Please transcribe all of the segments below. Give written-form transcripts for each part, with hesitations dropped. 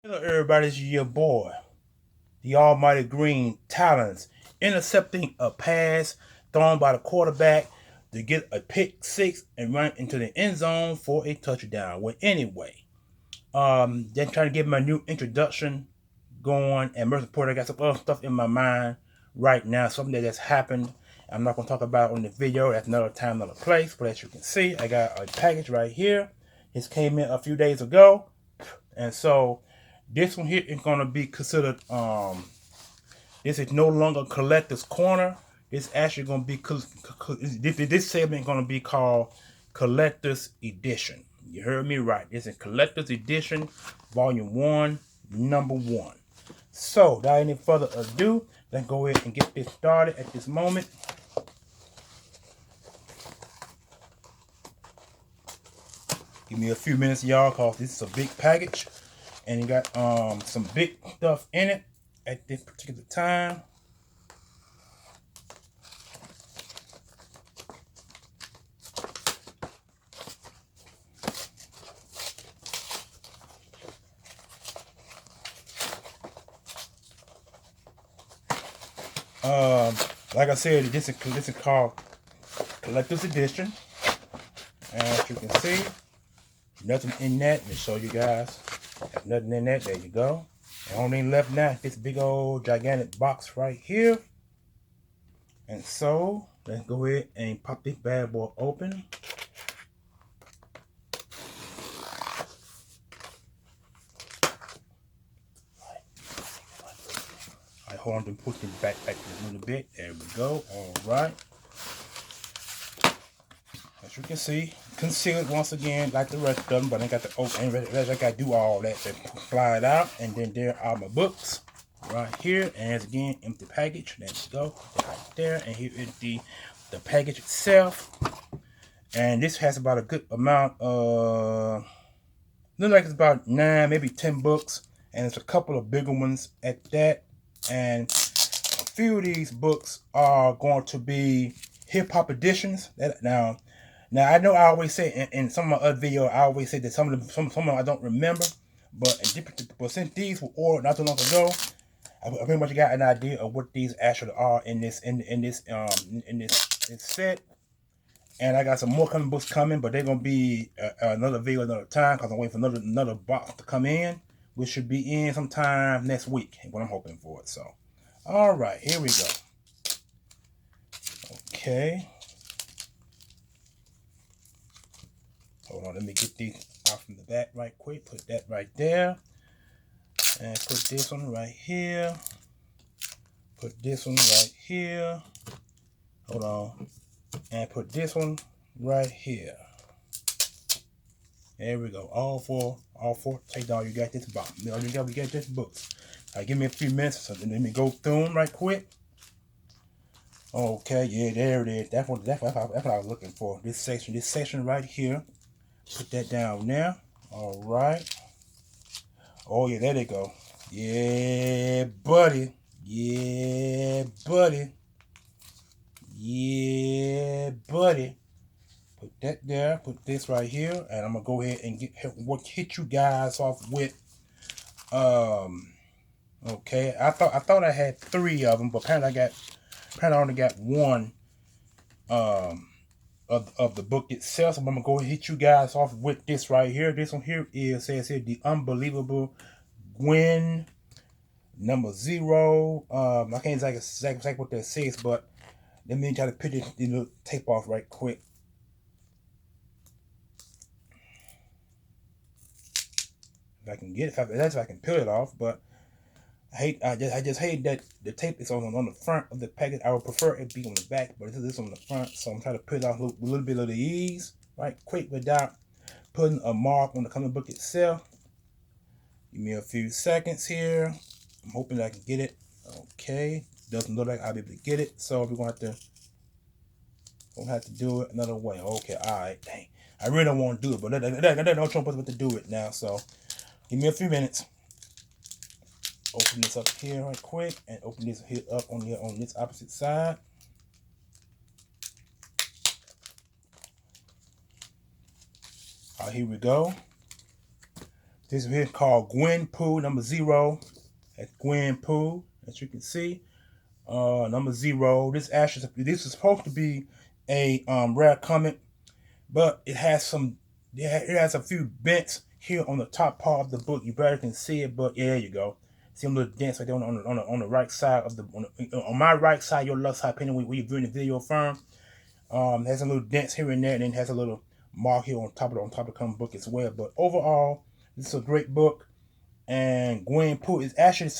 Hello, everybody. It's your boy, the Almighty Green Talons, intercepting a pass thrown by the quarterback to get a pick six and run into the end zone for a touchdown. Well, anyway, then trying to give my new introduction going, and most important, I got some other stuff in my mind right now, something that has happened. I'm not going to talk about it on the video. That's another time, another place. But as you can see, I got a package right here. This came in a few days ago, and so this one here is gonna be considered this is no longer collector's corner. It's actually gonna be this segment gonna be called collector's edition. You heard me right. It's a collector's edition, volume 1, number 1. So without any further ado, let's go ahead and get this started at this moment. Give me a few minutes, y'all, cause this is a big package. And you got some big stuff in it at this particular time. Like I said, this is called Collector's Edition. And as you can see, nothing in that. Let me show you guys. Have nothing in that. There you go. The only thing left now is this big old gigantic box right here. And so let's go ahead and pop this bad boy open. I hold on to push this back a little bit. There we go. All right. As you can see, concealed once again like the rest of them, but I got the open. I got to do all that to fly it out. And then there are my books right here. And as again, empty package. Let's go right there. And here is the package itself. And this has about a good amount of, looks like it's about 9, maybe 10 books. And it's a couple of bigger ones at that. And a few of these books are going to be hip-hop editions. Now I know I always say in some of my other videos, I always say that some of them I don't remember, but since these were ordered not too long ago, I pretty much got an idea of what these actually are in this set. And I got some more comic books coming, but they're gonna be another video another time because I'm waiting for another box to come in, which should be in sometime next week. What I'm hoping for it. So, all right, here we go. Okay. Hold on, let me get these out from the back right quick. Put that right there. And put this one right here. Put this one right here. Hold on. And put this one right here. There we go. All four. Take down. You got this box. You got this books. Give me a few minutes. So let me go through them right quick. Okay, yeah, there it is. That's what I was looking for. This section right here. Put that down now. All right. Oh, yeah, there they go. Yeah, buddy. Yeah, buddy. Yeah, buddy. Put that there. Put this right here. And I'm going to go ahead and hit you guys off with, okay. I thought I had 3 of them, but apparently I only got 1, of the book itself. So I'm gonna go ahead and hit you guys off with this right here. This one here says here The Unbelievable Gwen number 0. I can't exactly what that says, but let me try to put this little tape off right quick. If I can get it, if I can peel it off, but I just hate that the tape is on the front of the package. I would prefer it be on the back, but this on the front, so I'm trying to put it off with a little bit of the ease, right quick, without putting a mark on the comic book itself. Give me a few seconds here. I'm hoping that I can get it. Okay, doesn't look like I'll be able to get it, so we're gonna have to do it another way. Okay, all right, dang. I really don't want to do it, but there's no choice but to do it now. So give me a few minutes. Open this up here right quick and open this here up on this opposite side. All right, here we go. This is here called Gwen Pooh #0. That's Gwen Pooh, as you can see. #0. This is supposed to be a rare comic, but it has a few bents here on the top part of the book. You better can see it, but yeah, there you go. See them little dents right there on the right side of on my right side, your left side, depending where you're viewing the video from. Has a little dents here and there, and then has a little mark here on top of the comic book as well. But overall, this is a great book. And Gwen Pooh is actually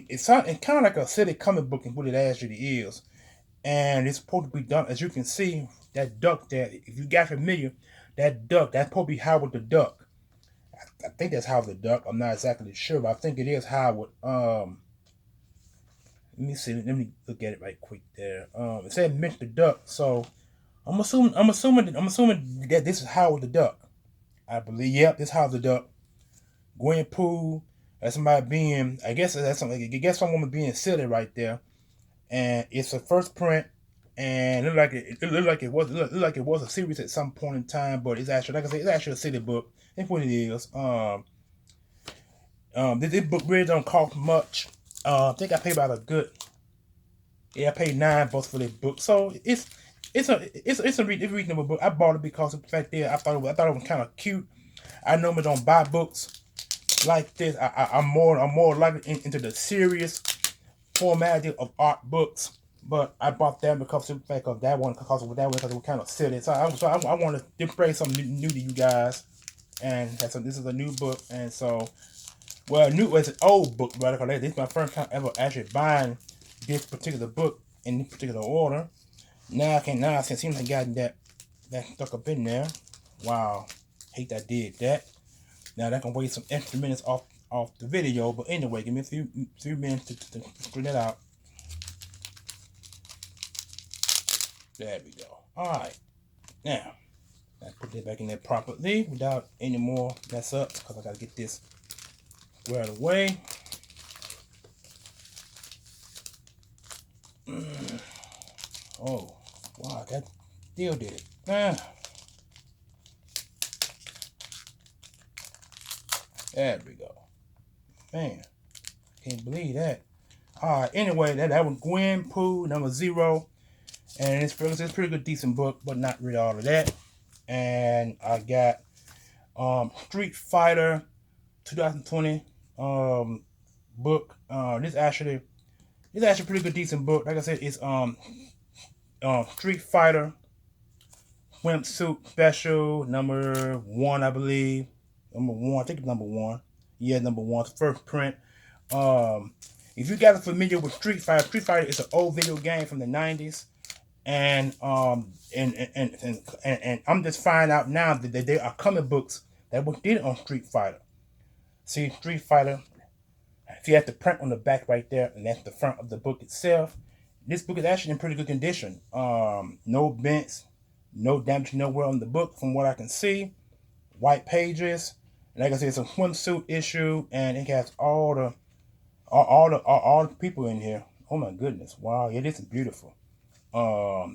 it's kind of like a city comic book and what it actually is. And it's supposed to be done, as you can see, that duck there. If you got familiar, that duck, that's supposed to be Howard the Duck. I think that's Howard the Duck. I'm not exactly sure, but I think it is Howard. Let me see. Let me look at it right quick there. It said Mitch the Duck, so I'm assuming that this is Howard the Duck. I believe. Yep, this is Howard the Duck. Gwen Pooh. That's somebody being. I guess that's something. I guess some woman being silly right there. And it's a first print, and it looked like it was a series at some point in time, but it's actually, like I said, it's actually a city book. That's what it is. This book really don't cost much. I think I paid about I paid $9 for this book, so it's a reasonable book. I bought it because of the fact that I thought it was kind of cute. I normally don't buy books like this. I'm more likely into the serious formatting of art books, but I bought that because of the fact of that one, because it was kind of silly. So I want to display something new to you guys, and this is a new book, and so new as an old book, rather, because this is my first time ever actually buying this particular book in this particular order. Now I can seem like gotten that stuck up in there. Wow, hate I did that. Now that can waste some extra minutes off the video, but anyway, give me a few minutes to print it out. There we go. Alright, now I put that back in there properly without any more mess up, because I gotta get this squared away. Oh wow, that still did it. There we go. Man, can't believe that. Alright, anyway, that was Gwen Pooh #0. And it's pretty good, decent book, but not really all of that. And I got Street Fighter 2020 book. This actually a pretty good, decent book. Like I said, it's Street Fighter swimsuit special #1, I believe. #1, I think it's #1. Yeah, #1, first print. If you guys are familiar with Street Fighter is an old video game from the 90s, and I'm just finding out now that there are comic books that were did on Street Fighter. See, Street Fighter, if you have the print on the back right there, and that's the front of the book itself. This book is actually in pretty good condition. No bents, no damage nowhere on the book from what I can see. White pages. Like I said, it's a swimsuit issue, and it has all the people in here. Oh my goodness! Wow, yeah, this is beautiful.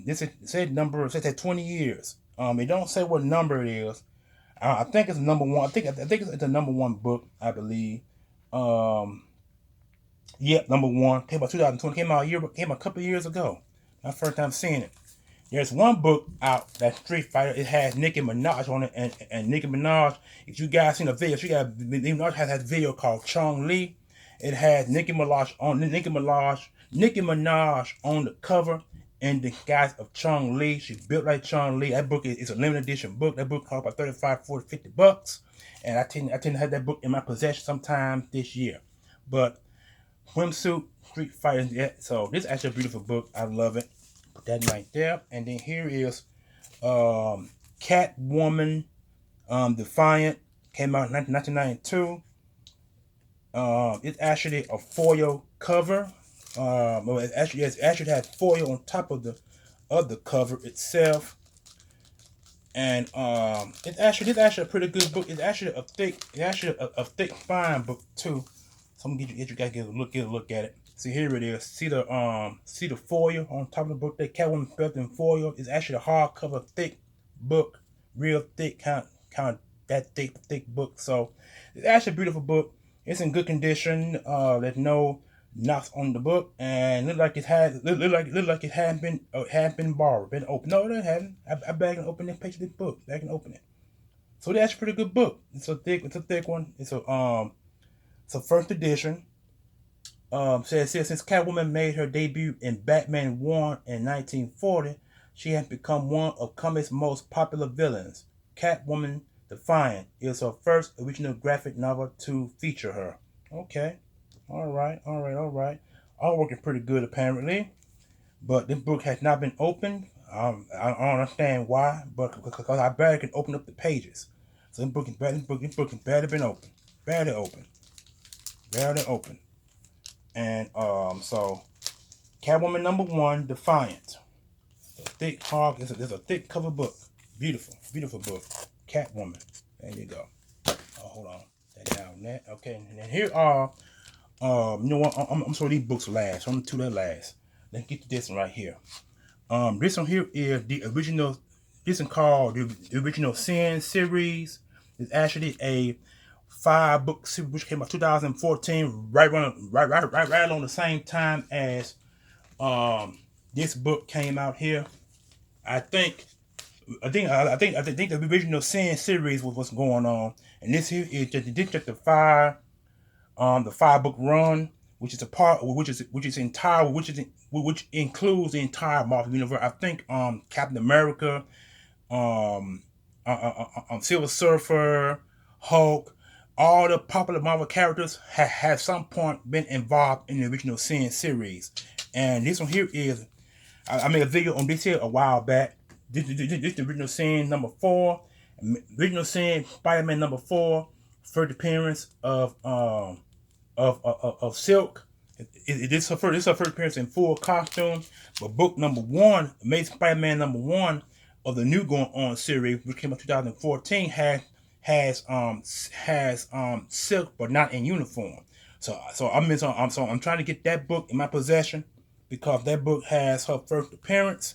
This said 20 years. It don't say what number it is. I think it's #1. I think it's the #1 book, I believe. Yep, #1. Came out 2020. Came a couple years ago. My first time seeing it. There's one book out that Street Fighter. It has Nicki Minaj on it, and Nicki Minaj. If you guys seen the video, Nicki Minaj has a video called Chong Li. It has Nicki Minaj on the cover, in the guise of Chong Li. She's built like Chong Li. That book is a limited edition book. That book costs about $35, $40, $50, and I tend to have that book in my possession sometime this year. But swimsuit Street Fighter, yeah. So this is actually a beautiful book. I love it. Put that right there. And then here is Catwoman Defiant. Came out in 1992. It's actually a foil cover. Well, it actually has foil on top of the cover itself. And it's actually a pretty good book. It's actually a thick fine book too. So I'm gonna get you guys get a look at it. See, here it is. See the foil on top of the book. That Catwoman built in foil. It's actually a hardcover thick book, real thick, kind of that thick book. So it's actually a beautiful book. It's in good condition. There's no knocks on the book, and look like it had look like it hadn't been borrowed, been opened. No, it hadn't. I back and open the page of this book. Back and open it. So that's a pretty good book. It's a thick one. It's a first edition. Says since Catwoman made her debut in Batman 1 in 1940, she has become one of comics' most popular villains. Catwoman Defiant is her first original graphic novel to feature her. Okay. All right. All working pretty good apparently. But this book has not been opened. I don't understand why, but because I barely can open up the pages. So this book has barely been open. Barely open. And so Catwoman #1, Defiant. A thick hog. It's a thick cover book. Beautiful book. Catwoman. There you go. Oh, hold on. That down that. Okay, and then here are you know what? I'm sure these books last. So I'm gonna do that last. Let's get to this one right here. This one here is the original. This one called the original Sin series. It's actually a 5-book series which came out 2014, right on the same time as this book came out here. I think the original Sin series was what's going on, and this here is just the 5-book run, which is a part which includes the entire Marvel universe. I think Captain America, Silver Surfer, Hulk, all the popular Marvel characters have some point been involved in the original Sin series. And this one here is, I made a video on this here a while back. This is the original Sin #4. Original Sin Spider-Man #4. First appearance of Silk. This is her first appearance in full costume. But book #1, Amazing Spider-Man #1 of the new going on series, which came out 2014, has Silk, but not in uniform. So I'm trying to get that book in my possession because that book has her first appearance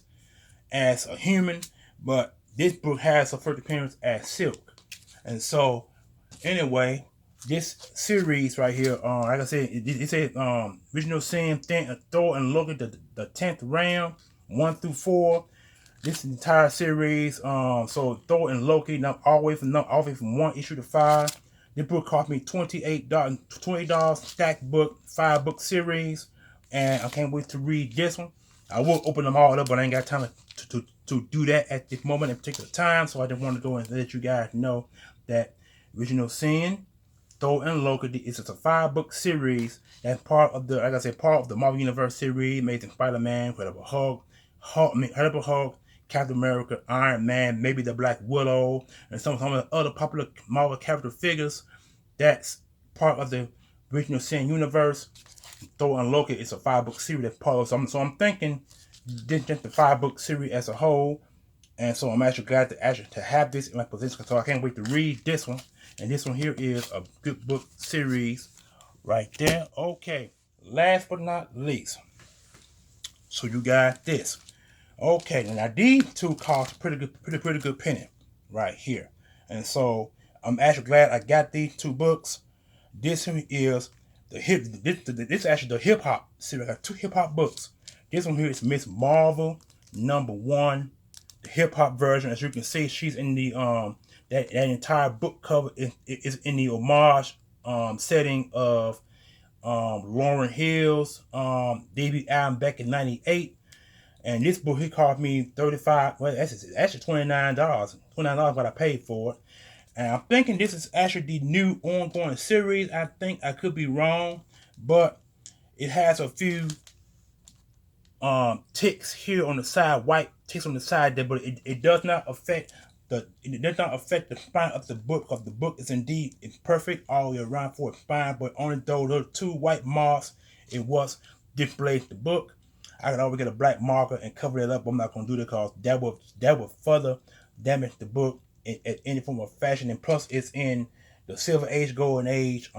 as a human, but this book has her first appearance as Silk. And so anyway, this series right here, like I said, it said original Sin, Thor and Loki, the 10th round, 1 through 4. This entire series, so Thor and Loki, now all the way from 1 issue to 5. This book cost me $20 stacked book, 5-book series, and I can't wait to read this one. I will open them all up, but I ain't got time to do that at this moment in particular time. So I just want to go and let you guys know that original Sin, Thor and Loki is just a 5-book series that's part of the, like I said, part of the Marvel Universe series. Amazing Spider-Man, Incredible Hulk, Captain America, Iron Man, maybe the Black Widow, and some of the other popular Marvel character figures. That's part of the original Sin universe. Thor and Loki is a 5-book series that's part of. So I'm thinking just the 5-book series as a whole. And so I'm actually glad to have this in my possession. So I can't wait to read this one. And this one here is a good book series right there. Okay, last but not least, so you got this. Okay, now these two cost pretty good penny right here. And so I'm actually glad I got these 2 books. This one is this actually the hip hop series. I got 2 hip hop books. This one here is Miss Marvel #1, the hip hop version. As you can see, she's in the that entire book cover is in the homage setting of Lauryn Hill's debut album back in '98. And this book, he cost me $35. Well, that's actually $29. $29 what I paid for it. And I'm thinking this is actually the new ongoing series. I think I could be wrong, but it has a few ticks here on the side, white ticks on the side there, but it does not affect the spine of the book, because the book is indeed perfect all the way around for its spine, but only those 2 white marks it was displays the book. I could always get a black marker and cover it up, but I'm not going to do that because that will further damage the book in any form of fashion. And plus, it's in the Silver Age, Golden Age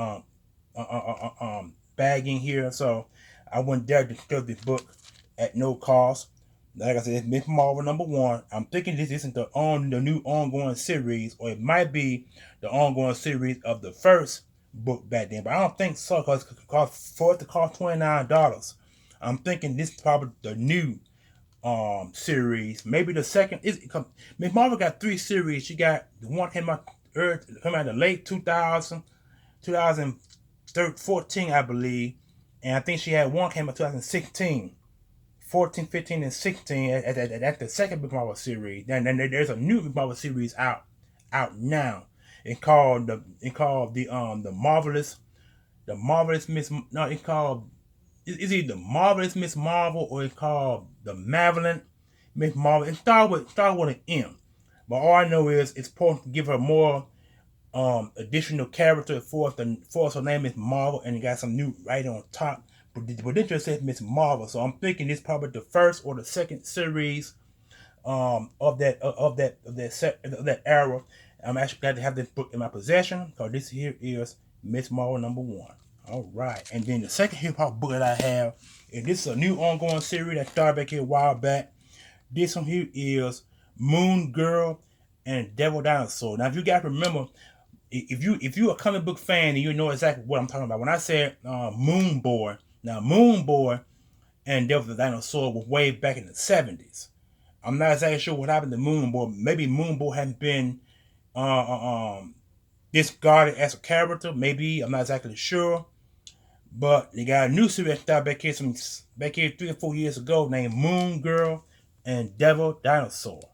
bagging here, so I wouldn't dare disturb this book at no cost. Like I said, it's Miss Marvel #1. I'm thinking this isn't the new ongoing series, or it might be the ongoing series of the first book back then. But I don't think so, because for it to cost $29, I'm thinking this is probably the new series. Maybe the second is Miss Marvel got 3 series. She got the one came out in the late 2014, I believe, and I think she had one came out 2016. 14, 15, and 16 at the second Big Marvel series. Then there's a new Big Marvel series out now. The marvelous Miss, no, it's either Marvelous Miss Marvel, or it's called the Malevolent Miss Marvel. It started with an M, but all I know is it's supposed to give her more additional character for her name is Marvel, and it got some new writing on top. But it just says Miss Marvel, so I'm thinking this is probably the first or the second series of that era. I'm actually glad to have this book in my possession, because this here is Miss Marvel #1. All right, and then the second hip hop book that I have, and this is a new ongoing series that started back here a while back. This one here is Moon Girl and Devil Dinosaur. Now, if you guys remember, if you a comic book fan, and you know exactly what I'm talking about. When I said Moon Boy, now Moon Boy and Devil the Dinosaur were way back in the 70s. I'm not exactly sure what happened to Moon Boy. Maybe Moon Boy hadn't been discarded as a character. Maybe, I'm not exactly sure. But they got a new series that started back here 3 or 4 years ago, named Moon Girl and Devil Dinosaur.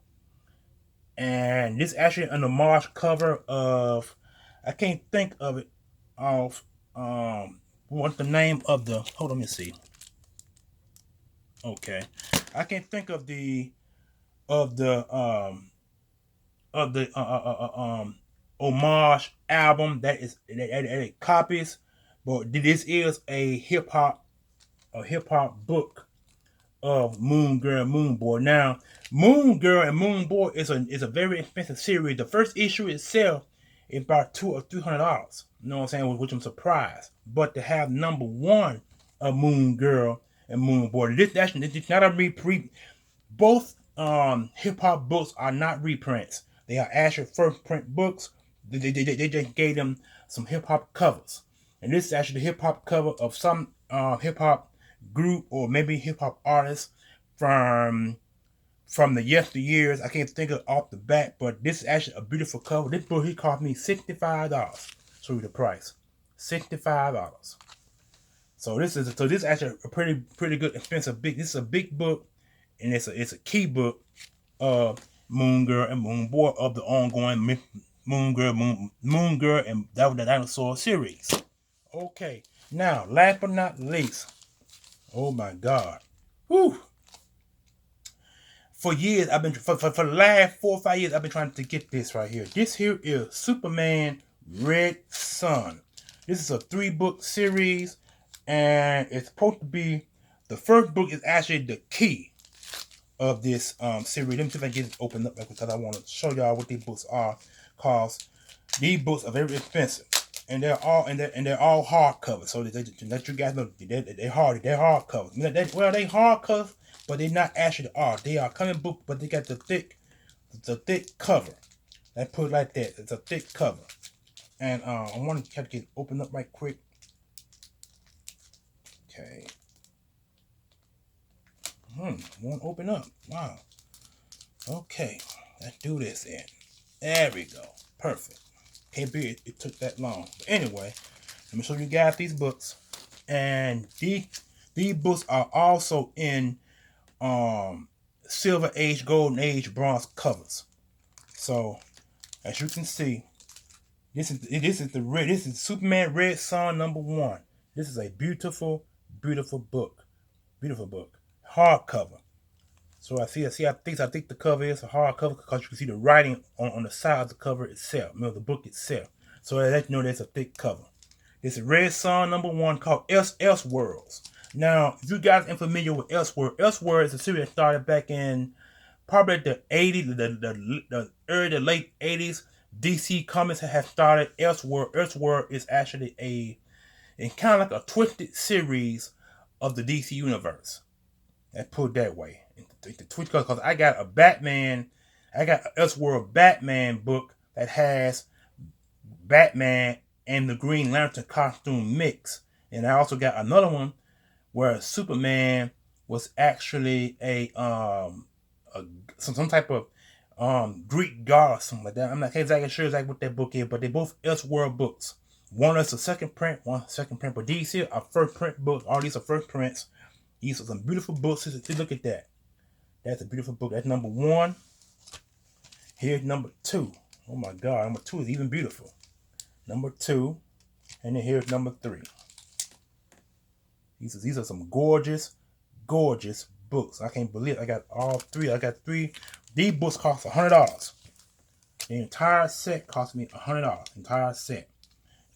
And this actually an homage cover of, I can't think of it of what's the name of the, hold on, let me see. Okay. I can't think of the of the of the homage album that it copies, but this is a hip hop book of Moon Girl and Moon Boy. Now, Moon Girl and Moon Boy is a very expensive series. The first issue itself is about $200 or $300. You know what I'm saying? Which I'm surprised. But to have #1 of Moon Girl and Moon Boy, this is not a reprint. Both hip hop books are not reprints. They are actual first print books. They just gave them some hip hop covers, and this is actually the hip hop cover of some hip hop group, or maybe hip hop artist from the yesteryears. I can't think of off the bat, but this is actually a beautiful cover. This book, he cost me $65. Show you the price, $65. So this is actually a pretty good expensive big. This is a big book, and it's a key book of Moon Girl and Moon Boy, of the ongoing Moon Girl and Devil the Dinosaur series. Okay, now last but not least, oh my God, whew. For years I've been for the last 4 or 5 years I've been trying to get this right here. This here is Superman Red Sun. This is a 3-book series, and it's supposed to be, the first book is actually the key of this series. Let me see if I can get it opened up, because I want to show y'all what these books are. Cause these books are very expensive, and they're all hardcover. So they let you guys know they're hardcovers. They hardcovers, but they're not actually art. They are comic book, but they got the thick cover. Let's put it like that. It's a thick cover, and I want to try to get it opened up right quick. Okay. Won't open up. Wow. Okay, let's do this then. There we go. Perfect. Can't be it took that long. But anyway, let me show you guys these books. And these books are also in Silver Age, Golden Age, Bronze covers. So as you can see, this is Superman Red Sun #1. This is a beautiful book. Beautiful book. Hardcover. So I think the cover is a hardcover, because you can see the writing on the side of the cover itself, the book itself. So I let you know there's a thick cover. This is Red Sun #1, called Elseworlds. Now, if you guys are familiar with Elseworlds is a series that started back in probably the 80s, the early to late 80s. DC Comics have started Elseworlds. Elseworlds is actually a kind of like a twisted series of the DC universe. And put it that way. the Twitch because I got a Batman. I got an Elseworld Batman book that has Batman and the Green Lantern costume mix, and I also got another one where Superman was actually some type of Greek god or something like that. I'm not exactly sure exactly what that book is, but they're both Elseworld books. One is a second print, but these here are first print books. All these are first prints. These are some beautiful books. Look at that. That's a beautiful book. That's number 1. Here's number 2. Oh my God, number 2 is even beautiful. Number 2, and then here's number 3. These are some gorgeous books. I can't believe it. I got all 3. I got 3. These books cost $100. The entire set cost me $100. Entire set.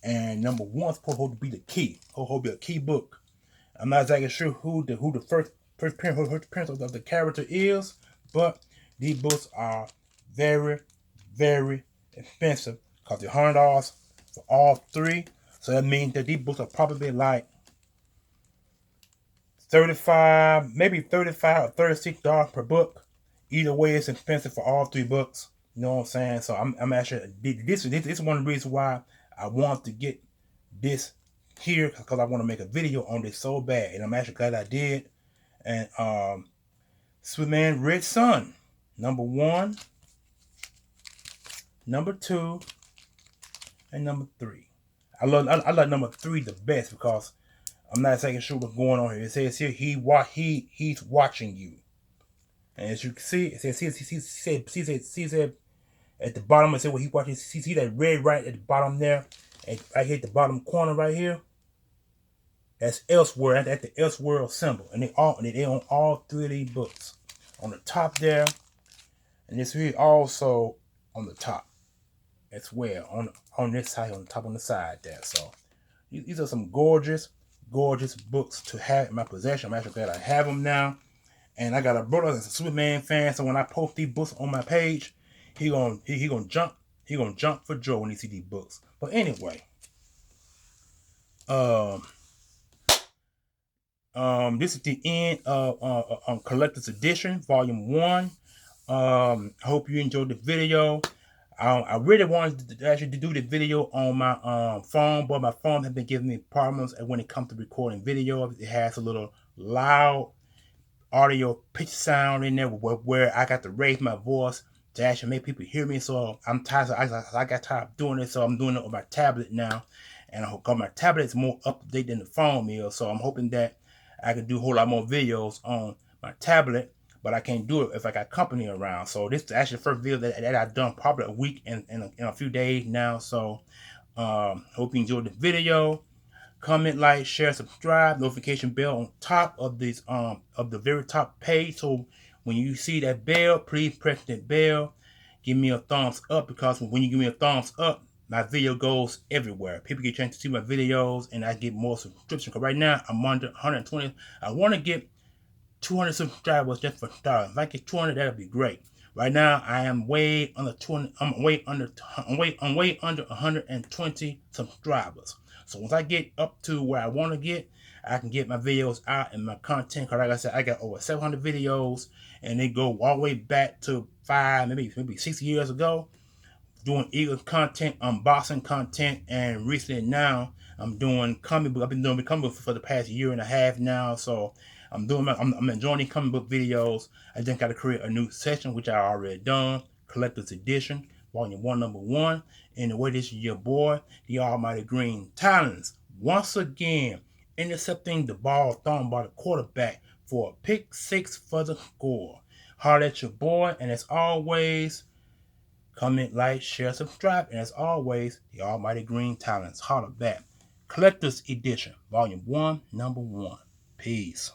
And number 1 is supposed to be the key. Supposed to be a key book. I'm not exactly sure who the first print of the character is, but these books are very, very expensive. Cost $100 for all 3. So that means that these books are probably like $35, maybe $35 or $36 per book. Either way, it's expensive for all 3 books. You know what I'm saying? So I'm actually this is one of the reasons why I want to get this here, because I want to make a video on this so bad, and I'm actually glad I did. And Superman Red Sun, number 1, number 2, and number 3. I love number 3 the best because I'm not exactly sure what's going on here. It says here he's watching you, and as you can see, it says he at the bottom. It says what he watching. See that red right at the bottom there, and right here at the bottom corner right here. That's Elseworld. That's the Elseworld symbol, and they own all 3 of these books. On the top there, and this here also on the top as well. On this side, on the top, on the side there. So these are some gorgeous books to have in my possession. I'm actually glad I have them now. And I got a brother that's a Superman fan, so when I post these books on my page, he gonna jump for joy when he see these books. But anyway, this is the end of Collector's Edition, Volume 1. Hope you enjoyed the video. I really wanted to actually do the video on my phone, but my phone has been giving me problems. And when it comes to recording video, it has a little loud audio pitch sound in there where I got to raise my voice to actually make people hear me. So I'm tired. I got tired of doing it, so I'm doing it on my tablet now. And my tablet is more up to date than the phone is. So I'm hoping that I can do a whole lot more videos on my tablet, but I can't do it if I got company around. So this is actually the first video that I've done probably a week in a few days now. So hope you enjoyed the video. Comment, like, share, subscribe, notification bell on top of this of the very top page. So when you see that bell, please press that bell. Give me a thumbs up, because when you give me a thumbs up, my video goes everywhere. People get a chance to see my videos, and I get more subscriptions. Because right now I'm under 120. I want to get 200 subscribers just for starting. If I get 200, that'd be great. Right now I am way under 200. I'm way under 120 subscribers. So once I get up to where I want to get, I can get my videos out and my content. Because like I said, I got over 700 videos, and they go all the way back to 5, maybe 6 years ago, doing Eagle content, unboxing content, and recently now I'm doing comic book. I've been doing comic book for the past year and a half now. So I'm enjoying these comic book videos. I just got to create a new section, which I already done. Collector's Edition, Volume 1, Number 1. Anyway, this is your boy, the Almighty Green Talons. Once again, intercepting the ball thrown by the quarterback for a pick 6 for the score. Holler at your boy, and as always, comment, like, share, subscribe, and as always, the Almighty Green Talons. Holler back. Collector's Edition, Volume 1, Number 1. Peace.